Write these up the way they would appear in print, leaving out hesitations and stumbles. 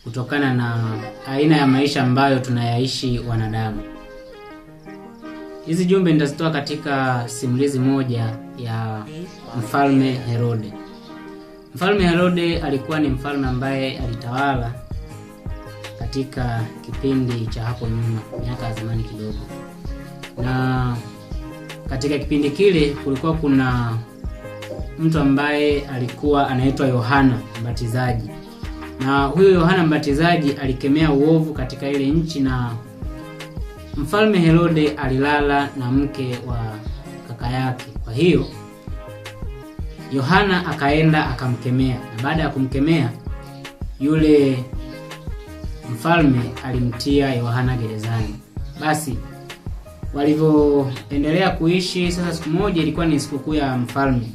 kutokana na aina ya maisha ambayo tunayaishi wanadamu. Hizi jumbe nitazitoa katika simulizi moja ya Mfalme Herode. Mfalme Herode alikuwa ni mfalme ambaye alitawala katika kipindi cha hapo nyuma, miaka ya zamani kidogo. Na katika kipindi kile kulikuwa kuna mtu ambaye alikuwa anaitwa Yohana Mbatizaji. Na huyo Yohana Mbatizaji alikemea uovu katika ile nchi, na Mfalme Herode alilala na mke wa kaka yake. Kwa hiyo Yohana akaenda akamkemea, na baada ya kumkemea yule mfalme alimtia Yohana gerezani. Basi walivyoendelea kuishi, sasa siku moja ilikuwa ni sikukuu ya mfalme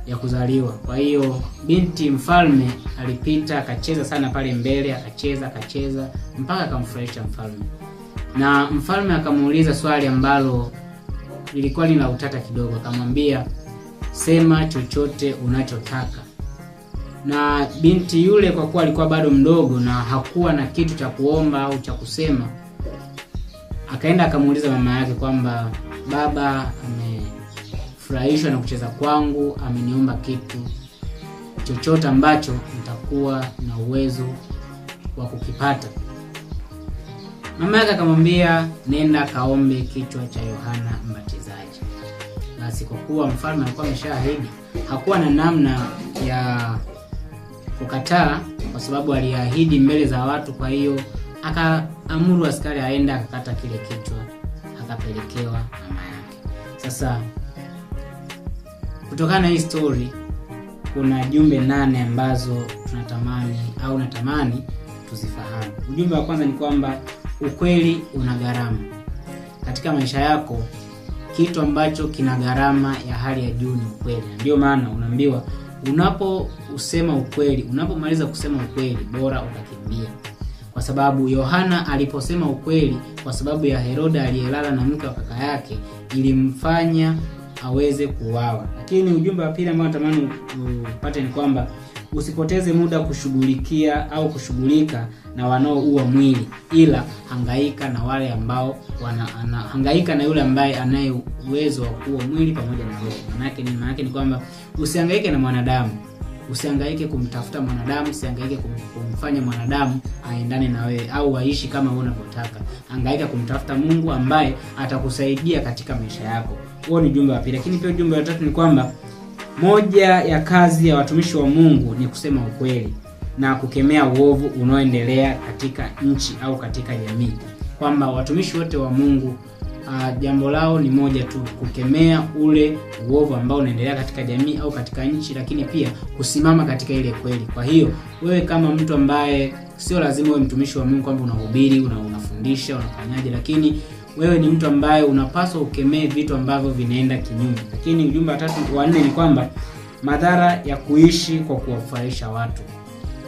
ya kuzaliwa. Kwa hiyo binti mfalme alipita akacheza sana pale mbele, akacheza mpaka akamfurahisha mfalme. Na mfalme akamuuliza swali ambalo lilikuwa lina utata kidogo, akamwambia sema chochote unachotaka. Na binti yule kwa kuwa alikuwa bado mdogo na hakuwa na kitu cha kuomba au cha kusema, akaenda akamuuliza mama yake kwamba baba amefurahishwa na kucheza kwangu, ameniomba kitu chochote ambacho nitakuwa na uwezo wa kukipata. Mama yake akamwambia nenda kaombe kichwa cha Yohana Mbatizaji. Basi kwa kuwa mfalme alikuwa ameshaahidi, hakuwa na namna ya kukataa kwa sababu aliahidi mbele za watu. Kwa hiyo akaamuru askari aende akakata kile kichwa, akapelekewa mama yake. Sasa kutokana na hii story kuna jumbe 8 ambazo natamani tuzifahamu. Ujumbe wa kwanza ni kwamba ukweli una gharama. Katika maisha yako kitu ambacho kina gharama ya hali ya juu ni ukweli. Ndio maana unaambiwa unapousema ukweli, unapomaliza kusema ukweli bora utakimbia. Kwa sababu Yohana aliposema ukweli kwa sababu ya Herode aliyelala na mke wa kaka yake, ilimfanya aweze kuuawa. Lakini ujumbe wa pili ambao natamani upate ni kwamba usipoteze muda kushughulika na wanaoua mwili, ila hangaika na wale ambao hangaika na yule ambaye anaye uwezo wa kuua mwili pamoja na roho. Maana yake ni kwamba usihangaike na mwanadamu, usihangaike kumtafuta mwanadamu, usihangaike kumfanya mwanadamu aendane na wewe au aishi kama wewe unavyotaka. Hangaika kumtafuta Mungu ambaye atakusaidia katika maisha yako. Huo ni ujumbe wa pili. Lakini pia ujumbe wa tatu ni kwamba moja ya kazi ya watumishi wa Mungu ni kusema ukweli na kukemea uovu unaoendelea katika nchi au katika jamii. Kwamba watumishi wote wa Mungu jambo lao ni moja tu, kukemea ule uovu ambao unaendelea katika jamii au katika nchi, lakini pia kusimama katika ile kweli. Kwa hiyo wewe kama mtu ambaye sio lazima uwe mtumishi wa Mungu kwamba unahubiri, unafundisha, unafanyaje, lakini wewe ni mtu ambaye unapaswa ukemee vitu ambavyo vinaenda kinyume. Lakini ujumbe wa 4 ni kwamba madhara ya kuishi kwa kuwafurahisha watu.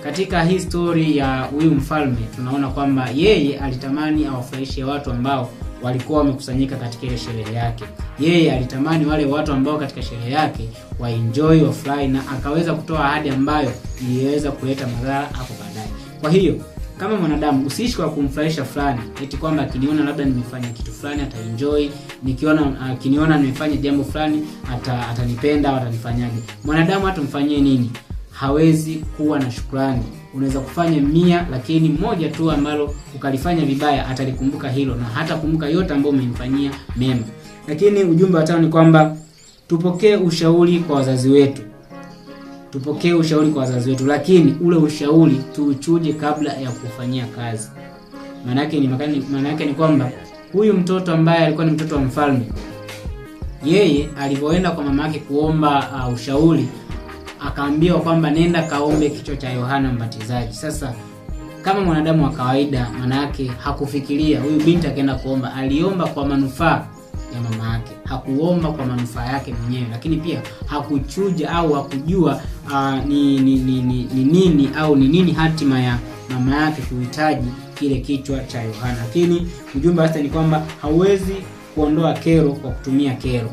Katika hii story ya huyu mfalme tunaona kwamba yeye alitamani awafurahishe watu ambao walikuwa wamekusanyika katika ile sherehe yake. Yeye alitamani wale watu ambao katika sherehe yake waenjoy, wafurahi, na akaweza kutoa ahadi ambayo iliweza kuleta madhara hapo baadaye. Kwa hiyo kama mwanadamu usiishi kwa kumfurahisha fulani, eti kwamba akiniona labda nimefanya kitu fulani ataenjoy, akiniona nimefanya jambo fulani atanipenda au atanifanyaje. Mwanadamu hata mfanyie nini hawezi kuwa na shukrani. Unaweza kufanya 100 lakini moja tu ambalo ukalifanya vibaya atalikumbuka hilo na hata kumbuka yote ambayo umemfanyia mema. Lakini ujumbe wa 5 ni kwamba tupokee ushauri kwa wazazi wetu. Lakini ule ushauri tuuchuje kabla ya kufanyia kazi. Maana yake ni kwamba huyu mtoto ambaye alikuwa ni mtoto wa mfalme, yeye alipoenda kwa mama yake kuomba ushauri, akaambiwa kwamba nenda kaombe kichwa cha Yohana Mbatizaji. Sasa kama mwanadamu wa kawaida, maana yake hakufikiria huyu binti akaenda kuomba, aliomba kwa manufaa ya mama yake, hakuomba kwa manufaa yake mwenyewe. Lakini pia hakuchuja au hakujua ni nini hatima ya mama yake kuhitaji kile kichwa cha Yohana. Lakini ujumbe hasa ni kwamba hauwezi kuondoa kero kwa kutumia kero.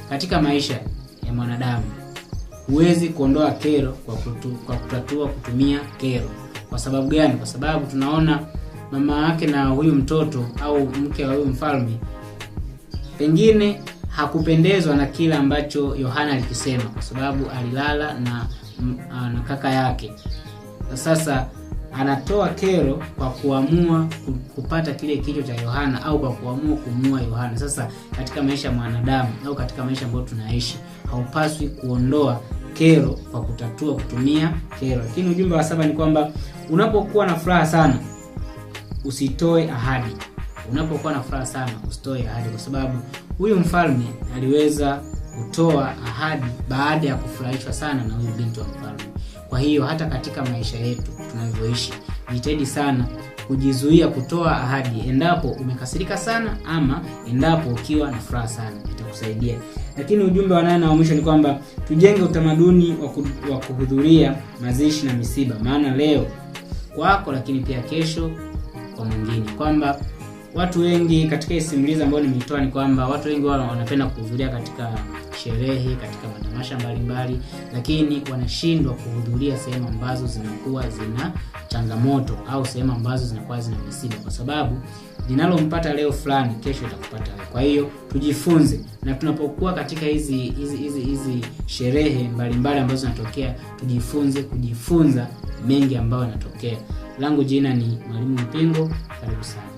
Katika maisha ya mwanadamu huwezi kuondoa kero kwa kutatua kutumia kero. Kwa sababu gani? Kwa sababu tunaona mama yake na huyu mtoto au mke wa huyu mfalme pengine hakupendezwa na kile ambacho Yohana alikisema, kwa sababu alilala na kaka yake. Sasa anatoa kero kwa kuamua kupata kile kichwa cha Yohana au kwa kuamua kumua Yohana. Sasa katika maisha ya mwanadamu au katika maisha ambayo tunaishi, haupaswi kuondoa kero kwa kutatua kutumia kero. Lakini ujumbe wa 7 ni kwamba unapokuwa na furaha sana usitoe ahadi. Unapokuwa na furaha sana usitoe ahadi, kwa sababu huyu mfalme aliweza kutoa ahadi baada ya kufurahishwa sana na huyu binti wa mfalme. Kwa hiyo hata katika maisha yetu tunavyoishi, jitahidi sana kujizuia kutoa ahadi endapo umekasirika sana ama endapo ukiwa na furaha sana, itakusaidia. Lakini ujumbe wa 8 na wa mwisho ni kwamba tujenge utamaduni wa kuhudhuria mazishi na misiba, maana leo kwako lakini pia kesho kwa mwingine. Kwamba watu wengi katika isimulizi ambayo nimeitoa ni kwamba watu wengi wanapenda kuhudhuria katika sherehe, katika matamasha mbalimbali, lakini wanashindwa kuhudhuria sehemu ambazo zinakuwa zina changamoto au sehemu ambazo zinakuwa zina misiba, kwa sababu linalompata leo fulani kesho itakupata wewe. Kwa hiyo tujifunze, na tunapokuwa katika hizi sherehe mbalimbali ambazo zinatokea, tujifunze kujifunza mengi ambayo yanatokea. Langu jina ni Mwalimu Mpingo, karibu sana.